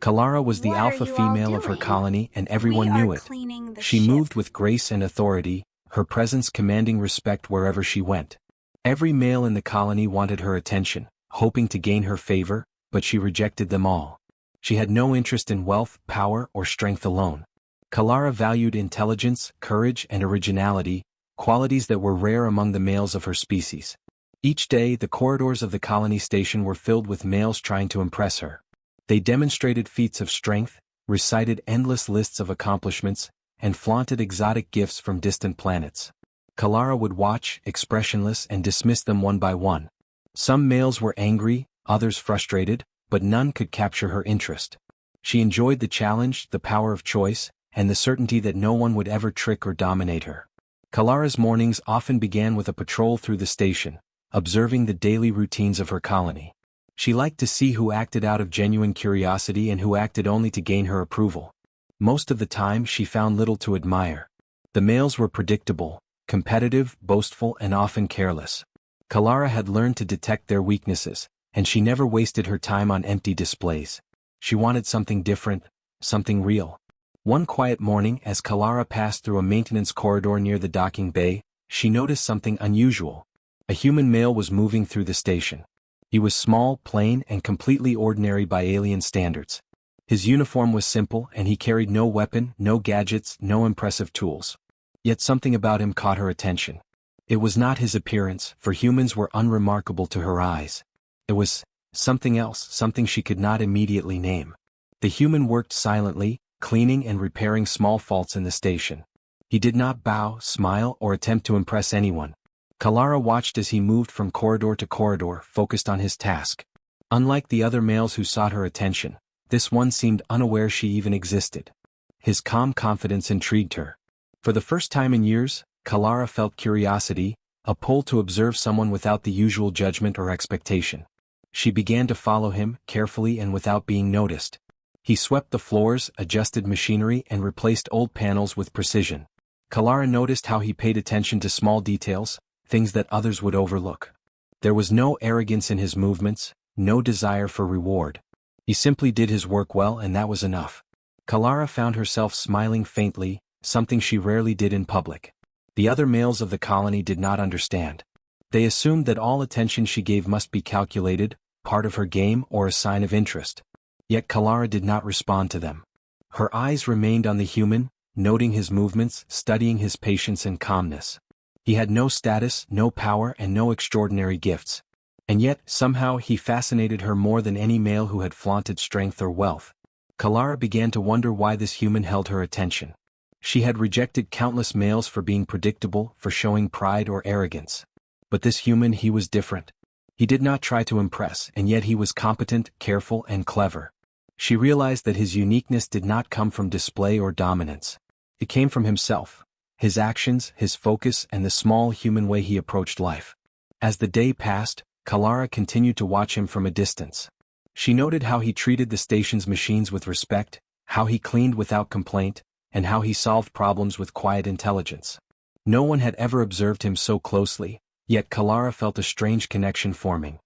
Kalara was the What are alpha you all female of her doing? colony and everyone We are knew it. cleaning the She ship. moved with grace and authority, her presence commanding respect wherever she went. Every male in the colony wanted her attention, hoping to gain her favor, but she rejected them all. She had no interest in wealth, power, or strength alone. Kalara valued intelligence, courage, and originality, qualities that were rare among the males of her species. Each day, the corridors of the colony station were filled with males trying to impress her. They demonstrated feats of strength, recited endless lists of accomplishments, and flaunted exotic gifts from distant planets. Kalara would watch, expressionless, and dismiss them one by one. Some males were angry, others frustrated, but none could capture her interest. She enjoyed the challenge, the power of choice, and the certainty that no one would ever trick or dominate her. Kalara's mornings often began with a patrol through the station, observing the daily routines of her colony. She liked to see who acted out of genuine curiosity and who acted only to gain her approval. Most of the time she found little to admire. The males were predictable, competitive, boastful, and often careless. Kalara had learned to detect their weaknesses, and she never wasted her time on empty displays. She wanted something different, something real. One quiet morning, as Kalara passed through a maintenance corridor near the docking bay, she noticed something unusual. A human male was moving through the station. He was small, plain, and completely ordinary by alien standards. His uniform was simple, and he carried no weapon, no gadgets, no impressive tools. Yet something about him caught her attention. It was not his appearance, for humans were unremarkable to her eyes. It was something else, something she could not immediately name. The human worked silently, cleaning and repairing small faults in the station. He did not bow, smile, or attempt to impress anyone. Kalara watched as he moved from corridor to corridor, focused on his task. Unlike the other males who sought her attention, this one seemed unaware she even existed. His calm confidence intrigued her. For the first time in years, Kalara felt curiosity, a pull to observe someone without the usual judgment or expectation. She began to follow him, carefully and without being noticed. He swept the floors, adjusted machinery, and replaced old panels with precision. Kalara noticed how he paid attention to small details, things that others would overlook. There was no arrogance in his movements, no desire for reward. He simply did his work well, and that was enough. Kalara found herself smiling faintly, something she rarely did in public. The other males of the colony did not understand. They assumed that all attention she gave must be calculated, part of her game, or a sign of interest. Yet Kalara did not respond to them. Her eyes remained on the human, noting his movements, studying his patience and calmness. He had no status, no power, and no extraordinary gifts. And yet, somehow, he fascinated her more than any male who had flaunted strength or wealth. Kalara began to wonder why this human held her attention. She had rejected countless males for being predictable, for showing pride or arrogance. But this human, he was different. He did not try to impress, and yet he was competent, careful, and clever. She realized that his uniqueness did not come from display or dominance. It came from himself, his actions, his focus, and the small human way he approached life. As the day passed, Kalara continued to watch him from a distance. She noted how he treated the station's machines with respect, how he cleaned without complaint, and how he solved problems with quiet intelligence. No one had ever observed him so closely, yet Kalara felt a strange connection forming.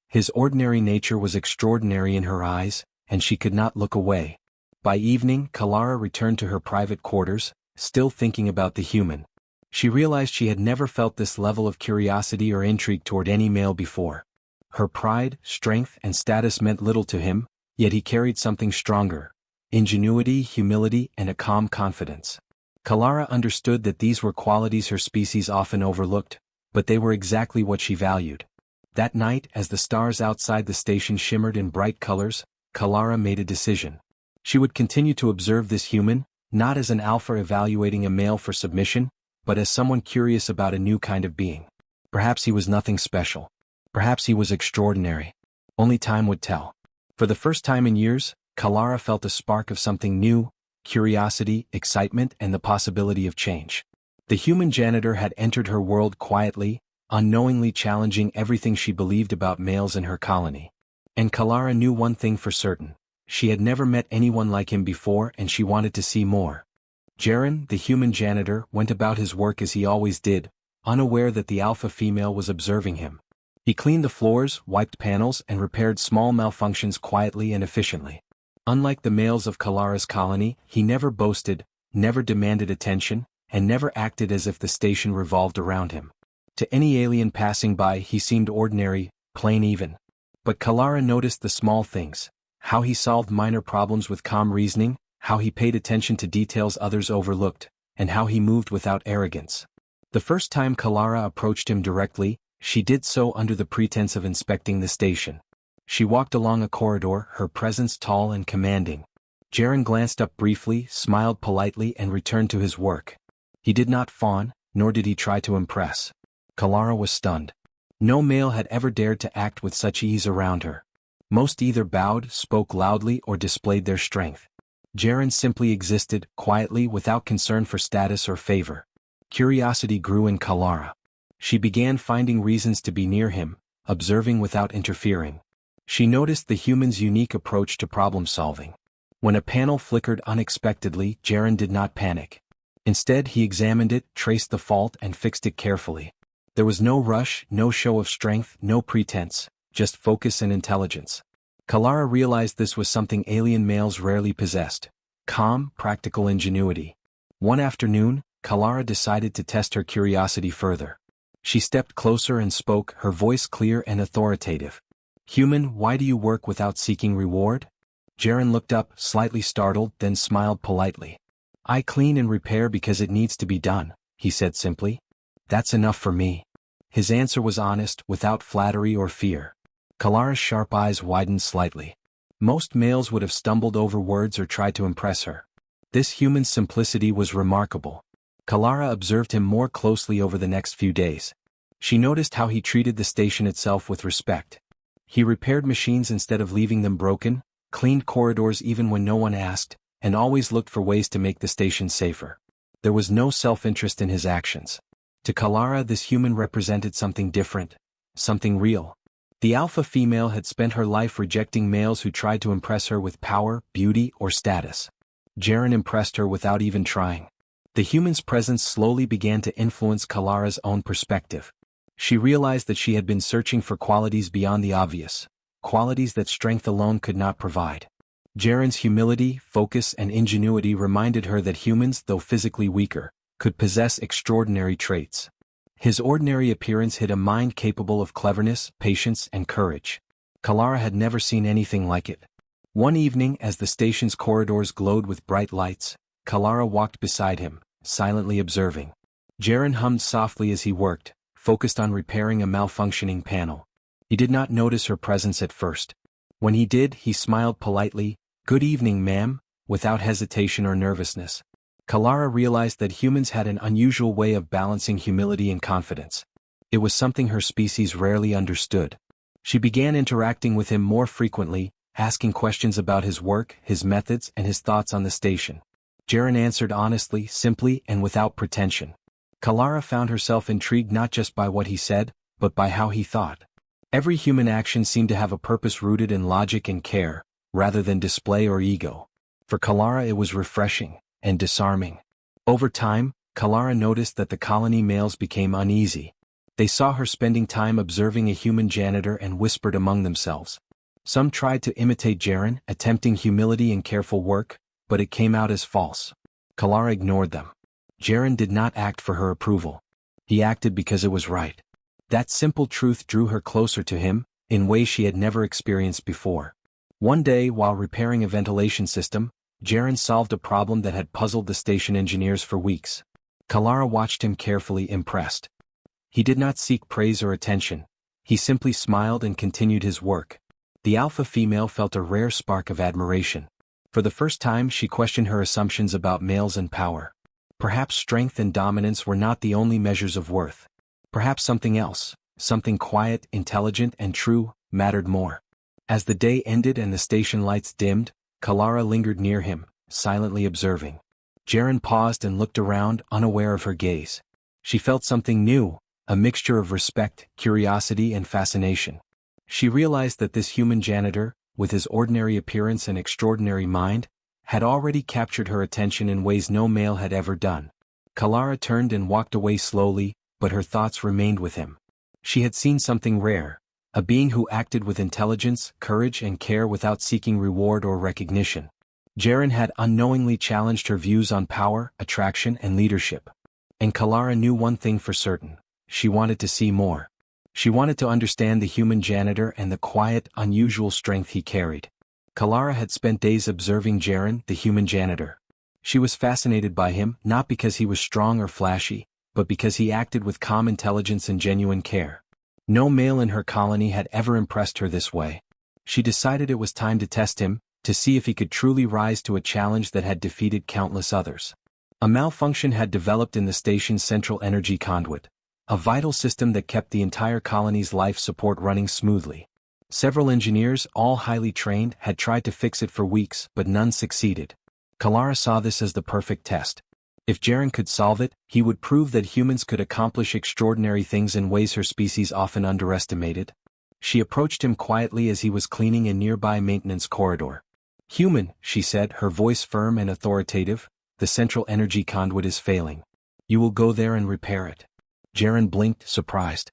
His ordinary nature was extraordinary in her eyes, and she could not look away. By evening, Kalara returned to her private quarters, still thinking about the human. She realized she had never felt this level of curiosity or intrigue toward any male before. Her pride, strength, and status meant little to him, yet he carried something stronger: ingenuity, humility, and a calm confidence. Kalara understood that these were qualities her species often overlooked, but they were exactly what she valued. That night, as the stars outside the station shimmered in bright colors, Kalara made a decision. She would continue to observe this human, not as an alpha evaluating a male for submission, but as someone curious about a new kind of being. Perhaps he was nothing special. Perhaps he was extraordinary. Only time would tell. For the first time in years, Kalara felt a spark of something new: curiosity, excitement, and the possibility of change. The human janitor had entered her world quietly, unknowingly challenging everything she believed about males in her colony. And Kalara knew one thing for certain: she had never met anyone like him before, and she wanted to see more. Jaren, the human janitor, went about his work as he always did, unaware that the alpha female was observing him. He cleaned the floors, wiped panels, and repaired small malfunctions quietly and efficiently. Unlike the males of Kalara's colony, he never boasted, never demanded attention, and never acted as if the station revolved around him. To any alien passing by he seemed ordinary, plain even. But Kalara noticed the small things, how he solved minor problems with calm reasoning, how he paid attention to details others overlooked, and how he moved without arrogance. The first time Kalara approached him directly, she did so under the pretense of inspecting the station. She walked along a corridor, her presence tall and commanding. Jaren glanced up briefly, smiled politely and returned to his work. He did not fawn, nor did he try to impress. Kalara was stunned. No male had ever dared to act with such ease around her. Most either bowed, spoke loudly or displayed their strength. Jaren simply existed, quietly, without concern for status or favor. Curiosity grew in Kalara. She began finding reasons to be near him, observing without interfering. She noticed the human's unique approach to problem-solving. When a panel flickered unexpectedly, Jaren did not panic. Instead, he examined it, traced the fault and fixed it carefully. There was no rush, no show of strength, no pretense, just focus and intelligence. Kalara realized this was something alien males rarely possessed: calm, practical ingenuity. One afternoon, Kalara decided to test her curiosity further. She stepped closer and spoke, her voice clear and authoritative. "Human, why do you work without seeking reward?" Jaren looked up, slightly startled, then smiled politely. "I clean and repair because it needs to be done," he said simply. "That's enough for me." His answer was honest, without flattery or fear. Kalara's sharp eyes widened slightly. Most males would have stumbled over words or tried to impress her. This human's simplicity was remarkable. Kalara observed him more closely over the next few days. She noticed how he treated the station itself with respect. He repaired machines instead of leaving them broken, cleaned corridors even when no one asked, and always looked for ways to make the station safer. There was no self-interest in his actions. To Kalara, this human represented something different, something real. The alpha female had spent her life rejecting males who tried to impress her with power, beauty, or status. Jaren impressed her without even trying. The human's presence slowly began to influence Kalara's own perspective. She realized that she had been searching for qualities beyond the obvious, qualities that strength alone could not provide. Jaren's humility, focus, and ingenuity reminded her that humans, though physically weaker, could possess extraordinary traits. His ordinary appearance hid a mind capable of cleverness, patience, and courage. Kalara had never seen anything like it. One evening, as the station's corridors glowed with bright lights, Kalara walked beside him, silently observing. Jaren hummed softly as he worked, focused on repairing a malfunctioning panel. He did not notice her presence at first. When he did, he smiled politely, "Good evening, ma'am," without hesitation or nervousness. Kalara realized that humans had an unusual way of balancing humility and confidence. It was something her species rarely understood. She began interacting with him more frequently, asking questions about his work, his methods, and his thoughts on the station. Jaren answered honestly, simply, and without pretension. Kalara found herself intrigued not just by what he said, but by how he thought. Every human action seemed to have a purpose rooted in logic and care, rather than display or ego. For Kalara it was refreshing and disarming. Over time, Kalara noticed that the colony males became uneasy. They saw her spending time observing a human janitor and whispered among themselves. Some tried to imitate Jaren, attempting humility and careful work, but it came out as false. Kalara ignored them. Jaren did not act for her approval. He acted because it was right. That simple truth drew her closer to him, in ways she had never experienced before. One day, while repairing a ventilation system, Jaren solved a problem that had puzzled the station engineers for weeks. Kalara watched him carefully, impressed. He did not seek praise or attention. He simply smiled and continued his work. The alpha female felt a rare spark of admiration. For the first time, she questioned her assumptions about males and power. Perhaps strength and dominance were not the only measures of worth. Perhaps something else, something quiet, intelligent, and true, mattered more. As the day ended and the station lights dimmed, Kalara lingered near him, silently observing. Jaren paused and looked around, unaware of her gaze. She felt something new, a mixture of respect, curiosity, and fascination. She realized that this human janitor, with his ordinary appearance and extraordinary mind, had already captured her attention in ways no male had ever done. Kalara turned and walked away slowly, but her thoughts remained with him. She had seen something rare, A being who acted with intelligence, courage and care without seeking reward or recognition. Jaren had unknowingly challenged her views on power, attraction and leadership. And Kalara knew one thing for certain: she wanted to see more. She wanted to understand the human janitor and the quiet, unusual strength he carried. Kalara had spent days observing Jaren, the human janitor. She was fascinated by him, not because he was strong or flashy, but because he acted with calm intelligence and genuine care. No male in her colony had ever impressed her this way. She decided it was time to test him, to see if he could truly rise to a challenge that had defeated countless others. A malfunction had developed in the station's central energy conduit, a vital system that kept the entire colony's life support running smoothly. Several engineers, all highly trained, had tried to fix it for weeks, but none succeeded. Kalara saw this as the perfect test. If Jaren could solve it, he would prove that humans could accomplish extraordinary things in ways her species often underestimated. She approached him quietly as he was cleaning a nearby maintenance corridor. "Human," she said, her voice firm and authoritative, "the central energy conduit is failing. You will go there and repair it." Jaren blinked, surprised.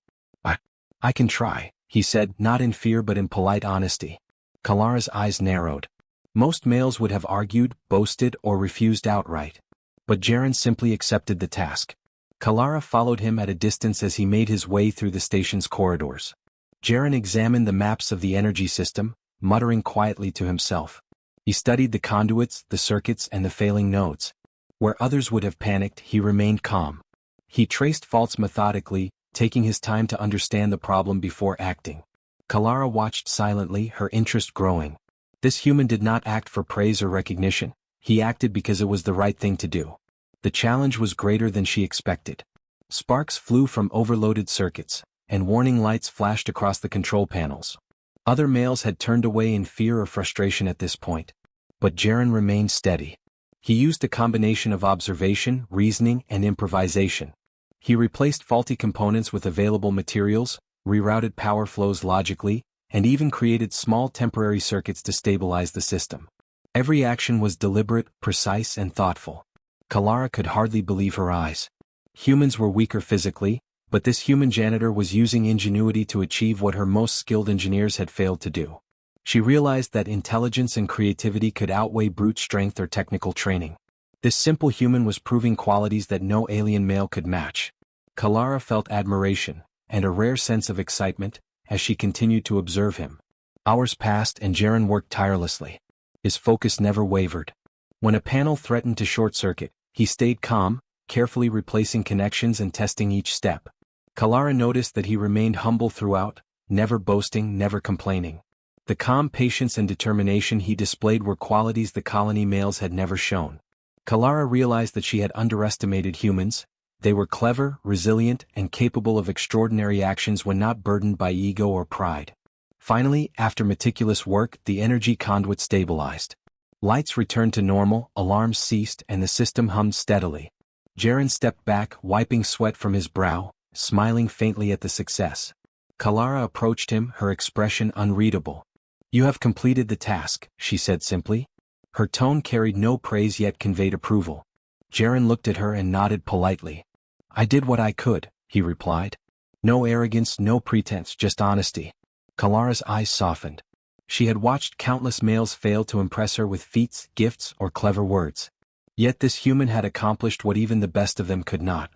I can try," he said, not in fear but in polite honesty. Kalara's eyes narrowed. Most males would have argued, boasted, or refused outright. But Jaren simply accepted the task. Kalara followed him at a distance as he made his way through the station's corridors. Jaren examined the maps of the energy system, muttering quietly to himself. He studied the conduits, the circuits, and the failing nodes. Where others would have panicked, he remained calm. He traced faults methodically, taking his time to understand the problem before acting. Kalara watched silently, her interest growing. This human did not act for praise or recognition. He acted because it was the right thing to do. The challenge was greater than she expected. Sparks flew from overloaded circuits, and warning lights flashed across the control panels. Other males had turned away in fear or frustration at this point. But Jaren remained steady. He used a combination of observation, reasoning, and improvisation. He replaced faulty components with available materials, rerouted power flows logically, and even created small temporary circuits to stabilize the system. Every action was deliberate, precise, and thoughtful. Kalara could hardly believe her eyes. Humans were weaker physically, but this human janitor was using ingenuity to achieve what her most skilled engineers had failed to do. She realized that intelligence and creativity could outweigh brute strength or technical training. This simple human was proving qualities that no alien male could match. Kalara felt admiration, and a rare sense of excitement, as she continued to observe him. Hours passed and Jaren worked tirelessly. His focus never wavered. When a panel threatened to short-circuit, he stayed calm, carefully replacing connections and testing each step. Kalara noticed that he remained humble throughout, never boasting, never complaining. The calm patience and determination he displayed were qualities the colony males had never shown. Kalara realized that she had underestimated humans. They were clever, resilient, and capable of extraordinary actions when not burdened by ego or pride. Finally, after meticulous work, the energy conduit stabilized. Lights returned to normal, alarms ceased, and the system hummed steadily. Jaren stepped back, wiping sweat from his brow, smiling faintly at the success. Kalara approached him, her expression unreadable. "You have completed the task," she said simply. Her tone carried no praise yet conveyed approval. Jaren looked at her and nodded politely. "I did what I could," he replied. No arrogance, no pretense, just honesty. Kalara's eyes softened. She had watched countless males fail to impress her with feats, gifts, or clever words. Yet this human had accomplished what even the best of them could not.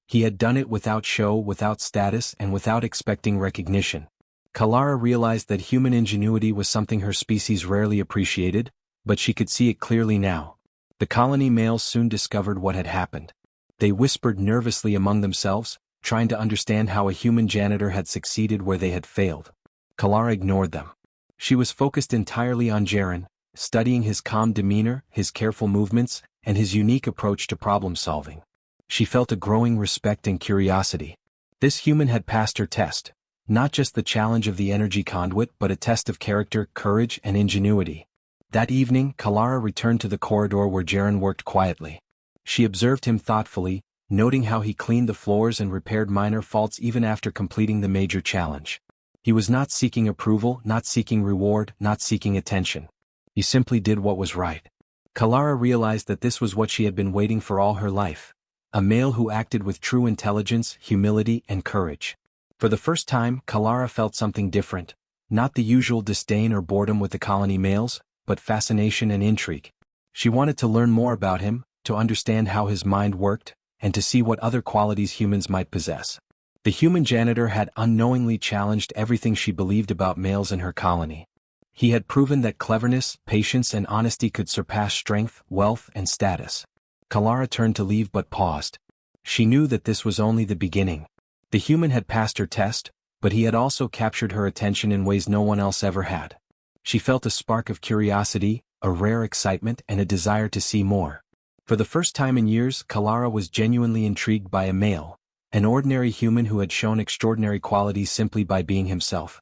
He had done it without show, without status, and without expecting recognition. Kalara realized that human ingenuity was something her species rarely appreciated, but she could see it clearly now. The colony males soon discovered what had happened. They whispered nervously among themselves, trying to understand how a human janitor had succeeded where they had failed. Kalara ignored them. She was focused entirely on Jaren, studying his calm demeanor, his careful movements, and his unique approach to problem-solving. She felt a growing respect and curiosity. This human had passed her test, not just the challenge of the energy conduit but a test of character, courage, and ingenuity. That evening, Kalara returned to the corridor where Jaren worked quietly. She observed him thoughtfully, noting how he cleaned the floors and repaired minor faults even after completing the major challenge. He was not seeking approval, not seeking reward, not seeking attention. He simply did what was right. Kalara realized that this was what she had been waiting for all her life. A male who acted with true intelligence, humility, and courage. For the first time, Kalara felt something different, not the usual disdain or boredom with the colony males, but fascination and intrigue. She wanted to learn more about him, to understand how his mind worked, and to see what other qualities humans might possess. The human janitor had unknowingly challenged everything she believed about males in her colony. He had proven that cleverness, patience and honesty could surpass strength, wealth and status. Kalara turned to leave but paused. She knew that this was only the beginning. The human had passed her test, but he had also captured her attention in ways no one else ever had. She felt a spark of curiosity, a rare excitement and a desire to see more. For the first time in years, Kalara was genuinely intrigued by a male, an ordinary human who had shown extraordinary qualities simply by being himself.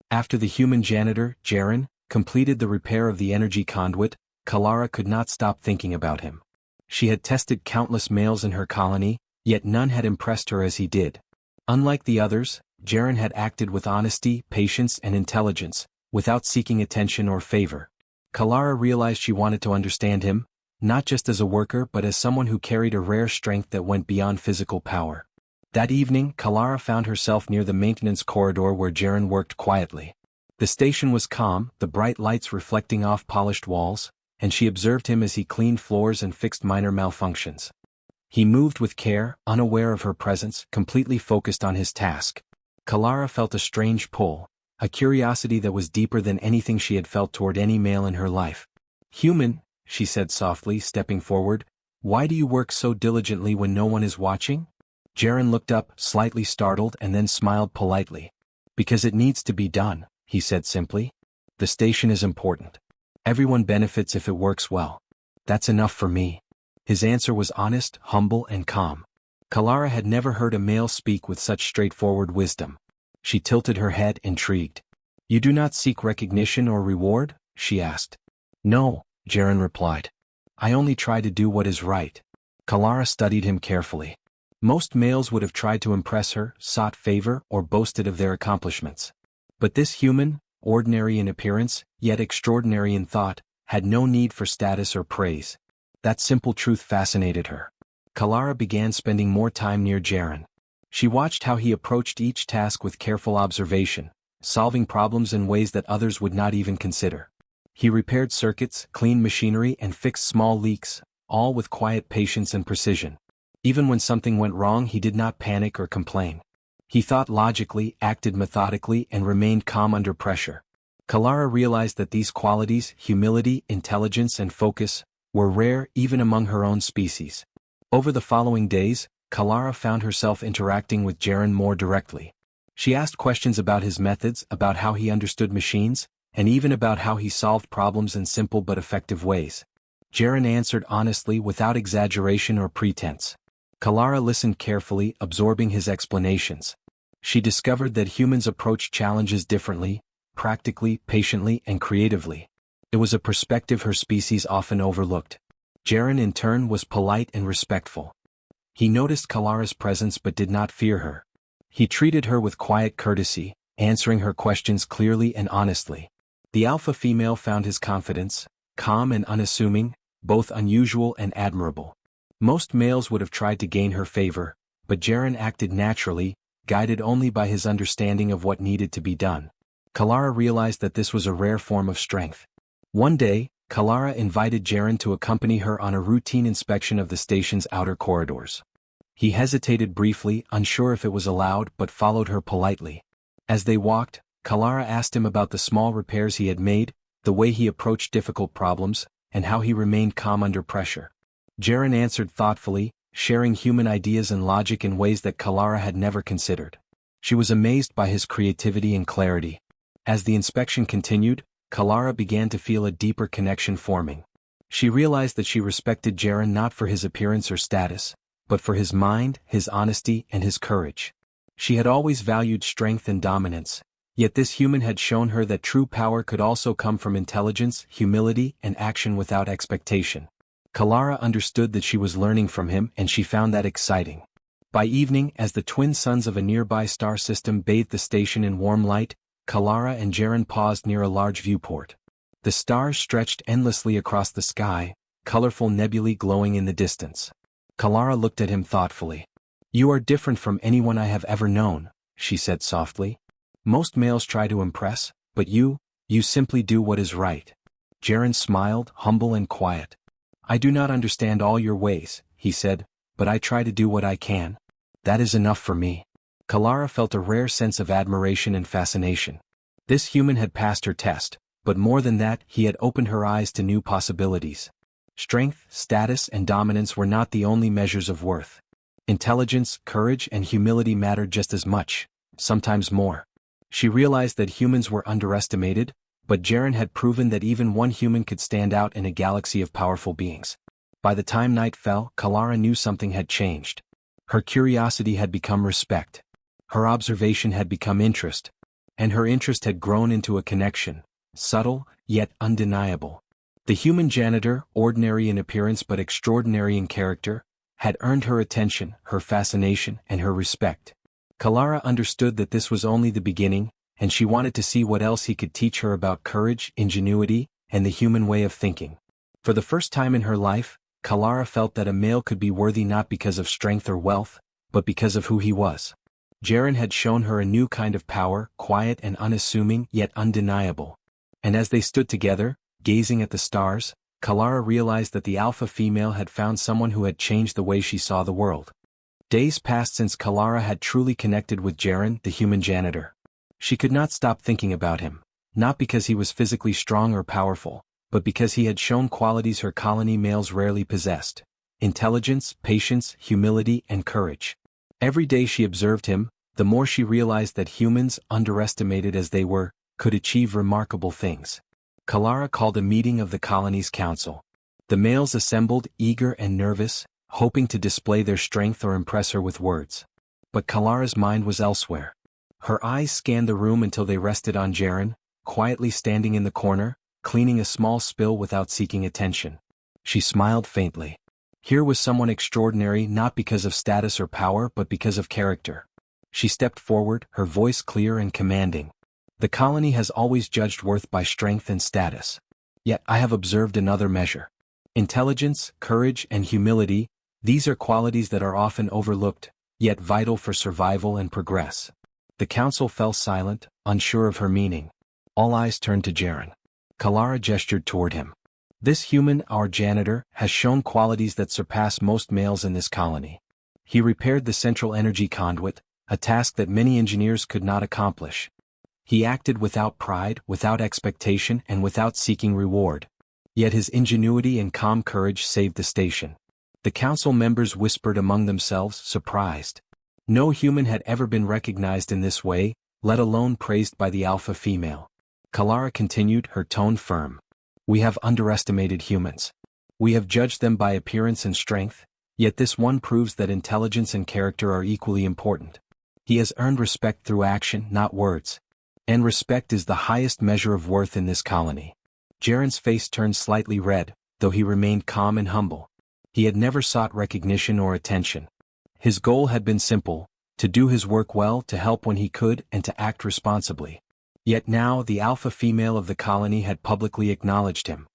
After the human janitor, Jaren, completed the repair of the energy conduit, Kalara could not stop thinking about him. She had tested countless males in her colony, yet none had impressed her as he did. Unlike the others, Jaren had acted with honesty, patience and intelligence, without seeking attention or favor. Kalara realized she wanted to understand him, not just as a worker but as someone who carried a rare strength that went beyond physical power. That evening, Kalara found herself near the maintenance corridor where Jaren worked quietly. The station was calm, the bright lights reflecting off polished walls, and she observed him as he cleaned floors and fixed minor malfunctions. He moved with care, unaware of her presence, completely focused on his task. Kalara felt a strange pull, a curiosity that was deeper than anything she had felt toward any male in her life. "Human," she said softly, stepping forward, "why do you work so diligently when no one is watching?" Jaren looked up, slightly startled, and then smiled politely. "Because it needs to be done," he said simply. "The station is important. Everyone benefits if it works well. That's enough for me." His answer was honest, humble, and calm. Kalara had never heard a male speak with such straightforward wisdom. She tilted her head, intrigued. "You do not seek recognition or reward?" she asked. "No," Jaren replied. "I only try to do what is right." Kalara studied him carefully. Most males would have tried to impress her, sought favor, or boasted of their accomplishments. But this human, ordinary in appearance, yet extraordinary in thought, had no need for status or praise. That simple truth fascinated her. Kalara began spending more time near Jaren. She watched how he approached each task with careful observation, solving problems in ways that others would not even consider. He repaired circuits, cleaned machinery, and fixed small leaks, all with quiet patience and precision. Even when something went wrong, he did not panic or complain. He thought logically, acted methodically, and remained calm under pressure. Kalara realized that these qualities, humility, intelligence, and focus, were rare even among her own species. Over the following days, Kalara found herself interacting with Jaren more directly. She asked questions about his methods, about how he understood machines, and even about how he solved problems in simple but effective ways. Jaren answered honestly, without exaggeration or pretense. Kalara listened carefully, absorbing his explanations. She discovered that humans approach challenges differently, practically, patiently, and creatively. It was a perspective her species often overlooked. Jaren in turn was polite and respectful. He noticed Kalara's presence but did not fear her. He treated her with quiet courtesy, answering her questions clearly and honestly. The alpha female found his confidence, calm and unassuming, both unusual and admirable. Most males would have tried to gain her favor, but Jaren acted naturally, guided only by his understanding of what needed to be done. Kalara realized that this was a rare form of strength. One day, Kalara invited Jaren to accompany her on a routine inspection of the station's outer corridors. He hesitated briefly, unsure if it was allowed, but followed her politely. As they walked, Kalara asked him about the small repairs he had made, the way he approached difficult problems, and how he remained calm under pressure. Jaren answered thoughtfully, sharing human ideas and logic in ways that Kalara had never considered. She was amazed by his creativity and clarity. As the inspection continued, Kalara began to feel a deeper connection forming. She realized that she respected Jaren not for his appearance or status, but for his mind, his honesty, and his courage. She had always valued strength and dominance, yet this human had shown her that true power could also come from intelligence, humility, and action without expectation. Kalara understood that she was learning from him, and she found that exciting. By evening, as the twin suns of a nearby star system bathed the station in warm light, Kalara and Jaren paused near a large viewport. The stars stretched endlessly across the sky, colorful nebulae glowing in the distance. Kalara looked at him thoughtfully. "You are different from anyone I have ever known," she said softly. Most males try to impress, but you simply do what is right. Jaren smiled, humble and quiet. I do not understand all your ways, he said, but I try to do what I can. That is enough for me. Kalara felt a rare sense of admiration and fascination. This human had passed her test, but more than that, he had opened her eyes to new possibilities. Strength, status and dominance were not the only measures of worth. Intelligence, courage and humility mattered just as much, sometimes more. She realized that humans were underestimated, but Jaren had proven that even one human could stand out in a galaxy of powerful beings. By the time night fell, Kalara knew something had changed. Her curiosity had become respect. Her observation had become interest. And her interest had grown into a connection, subtle, yet undeniable. The human janitor, ordinary in appearance but extraordinary in character, had earned her attention, her fascination, and her respect. Kalara understood that this was only the beginning, and she wanted to see what else he could teach her about courage, ingenuity, and the human way of thinking. For the first time in her life, Kalara felt that a male could be worthy not because of strength or wealth, but because of who he was. Jaren had shown her a new kind of power, quiet and unassuming, yet undeniable. And as they stood together, gazing at the stars, Kalara realized that the alpha female had found someone who had changed the way she saw the world. Days passed since Kalara had truly connected with Jaren, the human janitor. She could not stop thinking about him, not because he was physically strong or powerful, but because he had shown qualities her colony males rarely possessed: intelligence, patience, humility, and courage. Every day she observed him, the more she realized that humans, underestimated as they were, could achieve remarkable things. Kalara called a meeting of the colony's council. The males assembled, eager and nervous, hoping to display their strength or impress her with words. But Kalara's mind was elsewhere. Her eyes scanned the room until they rested on Jaren, quietly standing in the corner, cleaning a small spill without seeking attention. She smiled faintly. Here was someone extraordinary not because of status or power but because of character. She stepped forward, her voice clear and commanding. The colony has always judged worth by strength and status. Yet I have observed another measure. Intelligence, courage, and humility, these are qualities that are often overlooked, yet vital for survival and progress. The council fell silent, unsure of her meaning. All eyes turned to Jaren. Kalara gestured toward him. This human, our janitor, has shown qualities that surpass most males in this colony. He repaired the central energy conduit, a task that many engineers could not accomplish. He acted without pride, without expectation, and without seeking reward. Yet his ingenuity and calm courage saved the station. The council members whispered among themselves, surprised. No human had ever been recognized in this way, let alone praised by the alpha female. Kalara continued, her tone firm. We have underestimated humans. We have judged them by appearance and strength, yet this one proves that intelligence and character are equally important. He has earned respect through action, not words. And respect is the highest measure of worth in this colony. Jaren's face turned slightly red, though he remained calm and humble. He had never sought recognition or attention. His goal had been simple: to do his work well, to help when he could, and to act responsibly. Yet now the alpha female of the colony had publicly acknowledged him.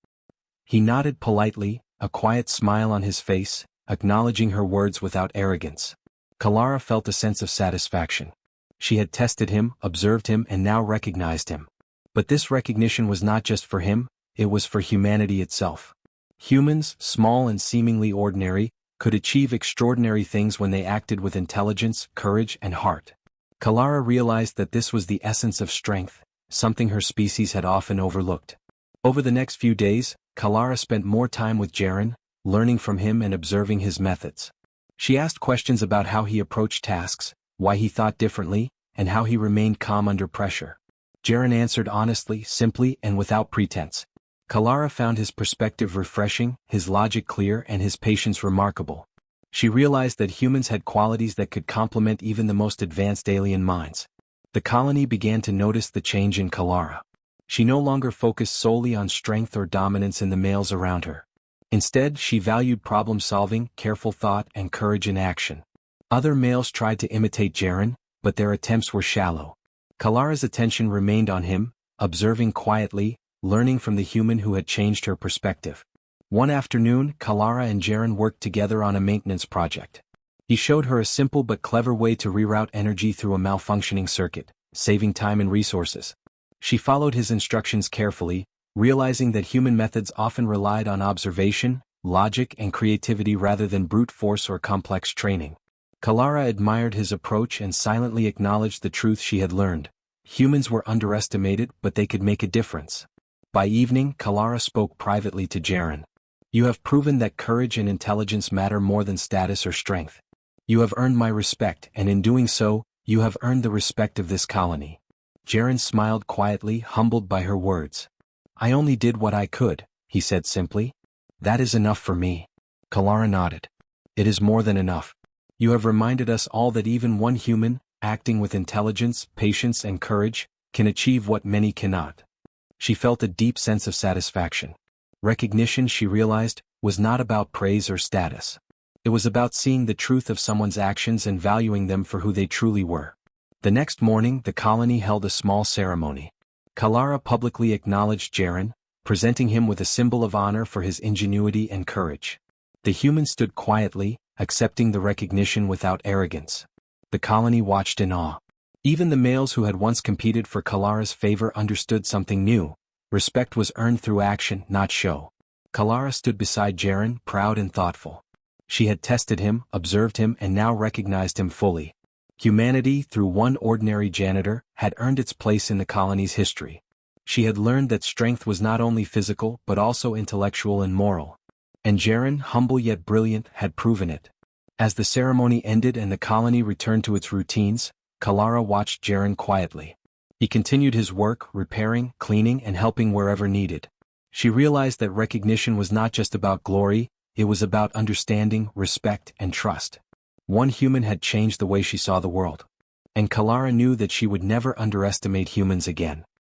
He nodded politely, a quiet smile on his face, acknowledging her words without arrogance. Kalara felt a sense of satisfaction. She had tested him, observed him, and now recognized him. But this recognition was not just for him, it was for humanity itself. Humans, small and seemingly ordinary, could achieve extraordinary things when they acted with intelligence, courage, and heart. Kalara realized that this was the essence of strength, something her species had often overlooked. Over the next few days, Kalara spent more time with Jaren, learning from him and observing his methods. She asked questions about how he approached tasks, why he thought differently, and how he remained calm under pressure. Jaren answered honestly, simply, and without pretense. Kalara found his perspective refreshing, his logic clear, and his patience remarkable. She realized that humans had qualities that could complement even the most advanced alien minds. The colony began to notice the change in Kalara. She no longer focused solely on strength or dominance in the males around her. Instead, she valued problem-solving, careful thought, and courage in action. Other males tried to imitate Jaren, but their attempts were shallow. Kalara's attention remained on him, observing quietly, learning from the human who had changed her perspective. One afternoon, Kalara and Jaren worked together on a maintenance project. He showed her a simple but clever way to reroute energy through a malfunctioning circuit, saving time and resources. She followed his instructions carefully, realizing that human methods often relied on observation, logic and creativity rather than brute force or complex training. Kalara admired his approach and silently acknowledged the truth she had learned. Humans were underestimated, but they could make a difference. By evening, Kalara spoke privately to Jaren. You have proven that courage and intelligence matter more than status or strength. You have earned my respect, and in doing so, you have earned the respect of this colony. Jaren smiled quietly, humbled by her words. I only did what I could, he said simply. That is enough for me. Kalara nodded. It is more than enough. You have reminded us all that even one human, acting with intelligence, patience and courage, can achieve what many cannot. She felt a deep sense of satisfaction. Recognition, she realized, was not about praise or status. It was about seeing the truth of someone's actions and valuing them for who they truly were. The next morning, the colony held a small ceremony. Kalara publicly acknowledged Jaren, presenting him with a symbol of honor for his ingenuity and courage. The humans stood quietly, accepting the recognition without arrogance. The colony watched in awe. Even the males who had once competed for Kalara's favor understood something new. Respect was earned through action, not show. Kalara stood beside Jaren, proud and thoughtful. She had tested him, observed him and now recognized him fully. Humanity, through one ordinary janitor, had earned its place in the colony's history. She had learned that strength was not only physical but also intellectual and moral. And Jaren, humble yet brilliant, had proven it. As the ceremony ended and the colony returned to its routines, Kalara watched Jaren quietly. He continued his work, repairing, cleaning and helping wherever needed. She realized that recognition was not just about glory, it was about understanding, respect and trust. One human had changed the way she saw the world. And Kalara knew that she would never underestimate humans again.